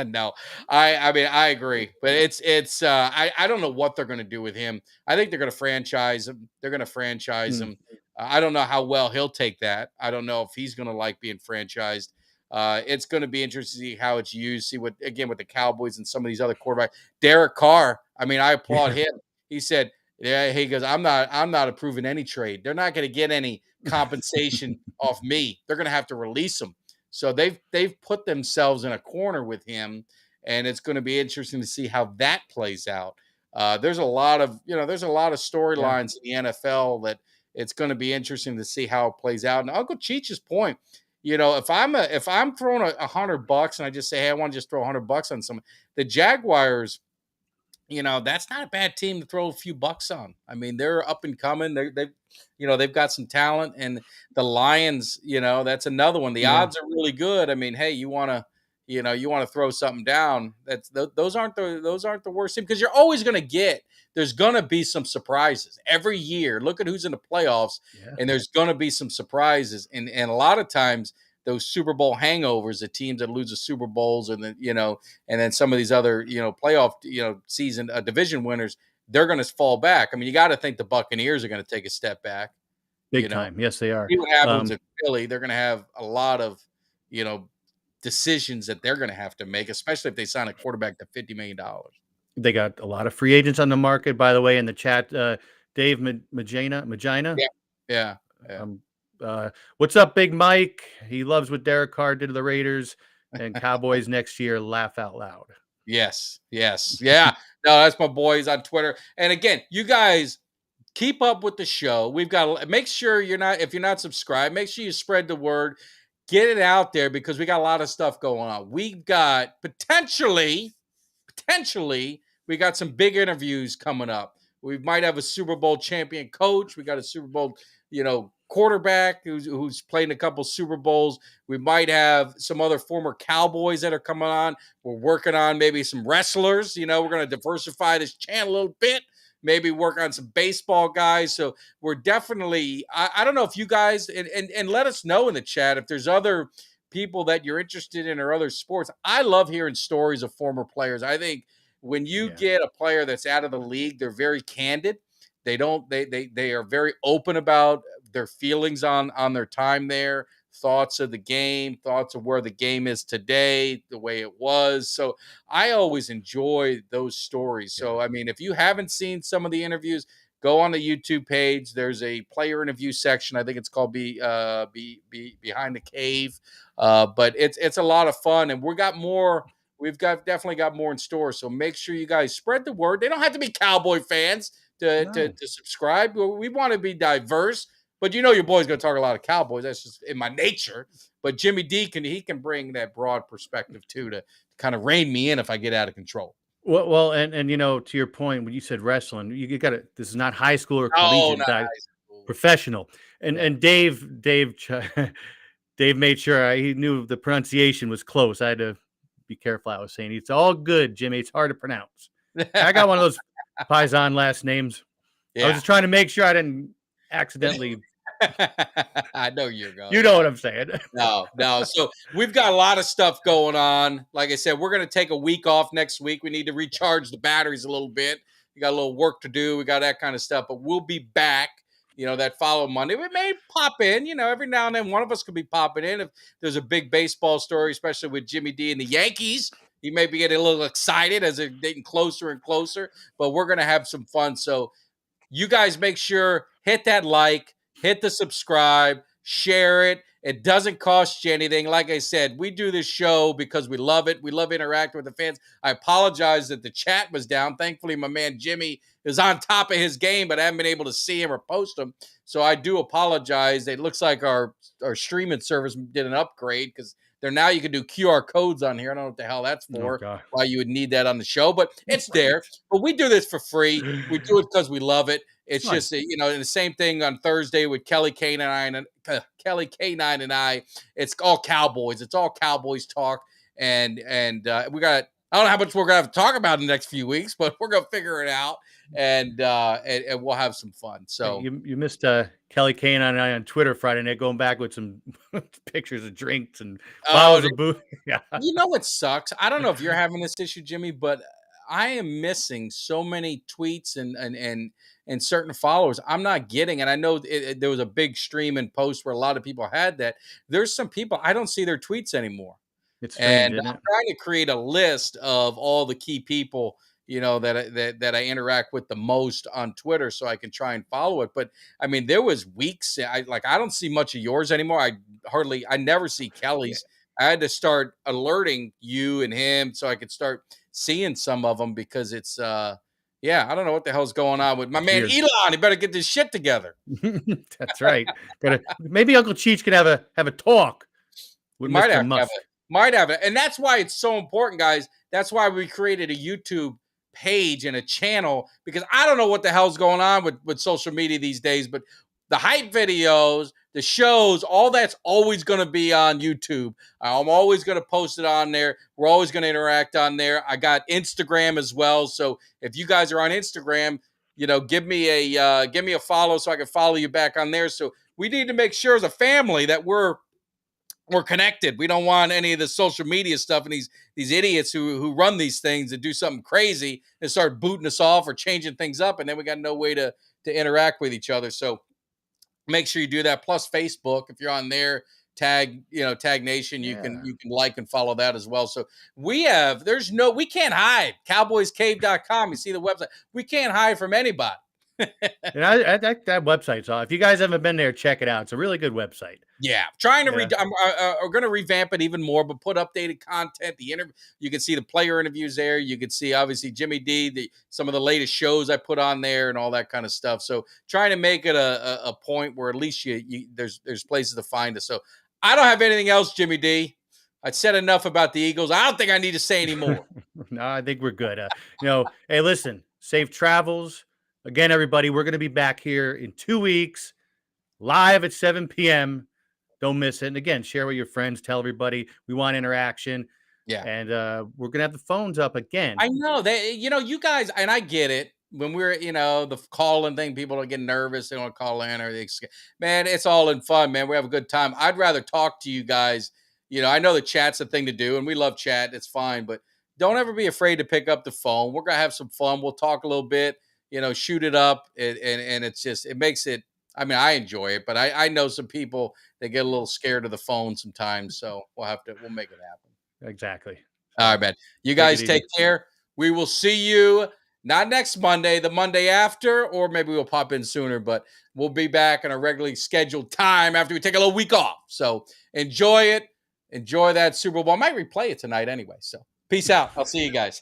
No, I mean, I agree, but it's I don't know what they're going to do with him. I think they're going to franchise him. Him. I don't know how well he'll take that. I don't know if he's going to like being franchised. It's going to be interesting to see how it's used. See with the Cowboys and some of these other quarterbacks. Derek Carr. I mean, I applaud him. He said, "Yeah." He goes, "I'm not approving any trade. They're not going to get any compensation off me. They're going to have to release him." So they've put themselves in a corner with him, and it's going to be interesting to see how that plays out. There's a lot of storylines in the NFL that it's going to be interesting to see how it plays out. And Uncle Cheech's point, if I'm throwing $100 and I just say, hey, I want to just throw $100 on someone, the Jaguars, that's not a bad team to throw a few bucks on. I mean, they're up and coming. They've got some talent, and the Lions, that's another one. The odds are really good. I mean, hey, you want to throw something down. Those aren't the worst team, because you're always going to there's going to be some surprises every year. Look at who's in the playoffs, and there's going to be some surprises, and a lot of times those Super Bowl hangovers, the teams that lose the Super Bowls, and then some of these other, playoff, season division winners, they're going to fall back. I mean, you got to think the Buccaneers are going to take a step back. Big time. Yes, they are. See what happens in Philly. They're going to have a lot of, decisions that they're going to have to make, especially if they sign a quarterback to $50 million. They got a lot of free agents on the market, by the way, in the chat. Dave Magina. Yeah. What's up, Big Mike? He loves what Derek Carr did to the Raiders, and Cowboys next year. Laugh out loud. Yes. Yeah. No, that's my boys on Twitter. And again, you guys keep up with the show. We've got, make sure if you're not subscribed, make sure you spread the word, get it out there, because we got a lot of stuff going on. We've got potentially, we got some big interviews coming up. We might have a Super Bowl champion coach. We got a Super Bowl, quarterback who's played in a couple Super Bowls. We might have some other former Cowboys that are coming on. We're working on maybe some wrestlers. We're going to diversify this channel a little bit. Maybe work on some baseball guys. So we're definitely, I don't know if you guys, and let us know in the chat if there's other people that you're interested in or other sports. I love hearing stories of former players. I think when you get a player that's out of the league, they're very candid. They are very open about their feelings on their time there, thoughts of the game, thoughts of where the game is today, the way it was. So I always enjoy those stories. So, I mean, if you haven't seen some of the interviews, go on the YouTube page. There's a player interview section. I think it's called Behind the Cave. But it's a lot of fun, and we've definitely got more in store. So make sure you guys spread the word. They don't have to be Cowboy fans to subscribe. We want to be diverse. But your boy's going to talk a lot of Cowboys. That's just in my nature. But Jimmy D can bring that broad perspective too, to kind of rein me in if I get out of control. Well, and to your point, when you said wrestling, you got to. This is not high school or collegiate, professional. And Dave made sure he knew the pronunciation was close. I had to be careful. I was saying it's all good, Jimmy. It's hard to pronounce. I got one of those Paisan last names. I was just trying to make sure I didn't accidentally. I know you're going. You know what I'm saying. No. So we've got a lot of stuff going on. Like I said, we're going to take a week off next week. We need to recharge the batteries a little bit. We got a little work to do. We got that kind of stuff, but we'll be back, that following Monday. We may pop in, every now and then one of us could be popping in. If there's a big baseball story, especially with Jimmy D and the Yankees, he may be getting a little excited as they're getting closer and closer, but we're going to have some fun. So you guys make sure, hit that like, hit the subscribe, share it. It doesn't cost you anything. Like I said, we do this show because we love it. We love interacting with the fans. I apologize that the chat was down. Thankfully, my man Jimmy is on top of his game, but I haven't been able to see him or post him. So I do apologize. It looks like our streaming service did an upgrade, because now you can do QR codes on here. I don't know what the hell that's for, why you would need that on the show, but it's there. But we do this for free. We do it because we love it. It's just, the same thing on Thursday with Kelly K9 and I. It's all Cowboys. It's all Cowboys talk. And we got, I don't know how much we're going to have to talk about in the next few weeks, but we're going to figure it out, and we'll have some fun. So you missed Kelly Kane and I on Twitter Friday night, going back with some pictures of drinks and bottles of booze. Yeah. What sucks? I don't know if you're having this issue, Jimmy, but I am missing so many tweets and certain followers I'm not getting. And I know there was a big stream and post where a lot of people had that. There's some people I don't see their tweets anymore. It's strange, and I'm trying to create a list of all the key people, that I interact with the most on Twitter, so I can try and follow it. But I mean, there was weeks I don't see much of yours anymore. I never see Kelly's. I had to start alerting you and him so I could start seeing some of them because it's yeah, I don't know what the hell's going on with my man Weird. Elon. He better get this shit together. That's right. Maybe Uncle Cheech can have a talk with Might Mr. have to have Musk. it. Might have it. And that's why it's so important, guys. That's why we created a YouTube page and a channel because I don't know what the hell's going on with social media these days, but the hype videos, the shows, all that's always going to be on YouTube. I'm always going to post it on there. We're always going to interact on there. I got Instagram as well. So if you guys are on Instagram, give me a follow so I can follow you back on there. So we need to make sure as a family that we're connected. We don't want any of the social media stuff and these idiots who run these things to do something crazy and start booting us off or changing things up, and then we got no way to interact with each other. So make sure you do that. Plus Facebook, if you're on there, Tag Nation, you can like and follow that as well. So we can't hide. Cowboyscave.com. You see the website. We can't hide from anybody. And I like that website. So if you guys haven't been there, check it out. It's a really good website. Yeah, trying to we're going to revamp it even more, but put updated content. The interview, you can see the player interviews there. You can see obviously Jimmy D, some of the latest shows I put on there, and all that kind of stuff. So trying to make it a point where at least there's places to find us. So I don't have anything else, Jimmy D. I said enough about the Eagles. I don't think I need to say any more. No, I think we're good. Hey, listen, safe travels. Again, everybody, we're going to be back here in 2 weeks, live at 7 p.m. Don't miss it. And again, share with your friends. Tell everybody we want interaction. Yeah. And we're going to have the phones up again. I know. You guys, and I get it. When we're, the calling thing, people don't get nervous. They don't call in or man, it's all in fun, man. We have a good time. I'd rather talk to you guys. I know the chat's a thing to do, and we love chat. It's fine. But don't ever be afraid to pick up the phone. We're going to have some fun. We'll talk a little bit. Shoot it up, and it's just, it makes it, I enjoy it, but I know some people that get a little scared of the phone sometimes, so we'll make it happen. Exactly. All right, man. You guys take care. We will see you not next Monday, the Monday after, or maybe we'll pop in sooner, but we'll be back in a regularly scheduled time after we take a little week off. So enjoy it. Enjoy that Super Bowl. I might replay it tonight anyway, so peace out. I'll see you guys.